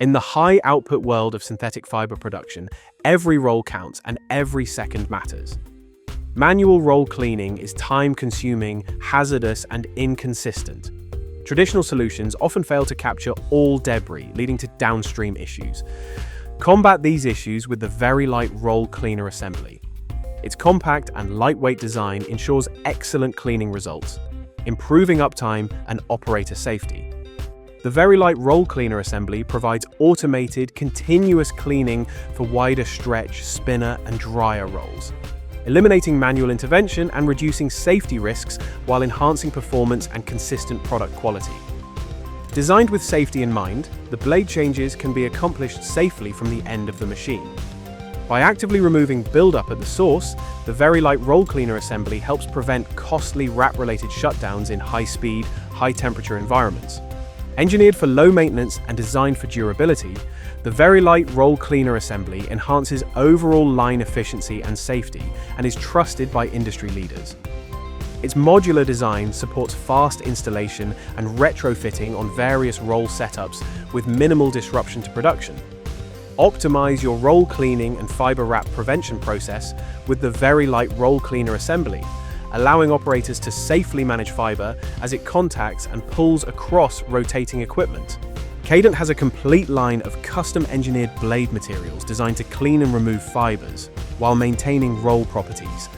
In the high-output world of synthetic fiber production, every roll counts and every second matters. Manual roll cleaning is time-consuming, hazardous, and inconsistent. Traditional solutions often fail to capture all debris, leading to downstream issues. Combat these issues with the VeriLite Roll Cleaner Assembly. Its compact and lightweight design ensures excellent cleaning results, improving uptime and operator safety. The VeriLite Roll Cleaner Assembly provides automated, continuous cleaning for wider stretch, spinner, and dryer rolls, eliminating manual intervention and reducing safety risks while enhancing performance and consistent product quality. Designed with safety in mind, the blade changes can be accomplished safely from the end of the machine. By actively removing buildup at the source, the VeriLite Roll Cleaner Assembly helps prevent costly wrap-related shutdowns in high-speed, high-temperature environments. Engineered for low maintenance and designed for durability, the VeriLite Roll Cleaner Assembly enhances overall line efficiency and safety and is trusted by industry leaders. Its modular design supports fast installation and retrofitting on various roll setups with minimal disruption to production. Optimize your roll cleaning and fiber wrap prevention process with the VeriLite Roll Cleaner Assembly, allowing operators to safely manage fiber as it contacts and pulls across rotating equipment. Kadant has a complete line of custom-engineered blade materials designed to clean and remove fibers while maintaining roll properties,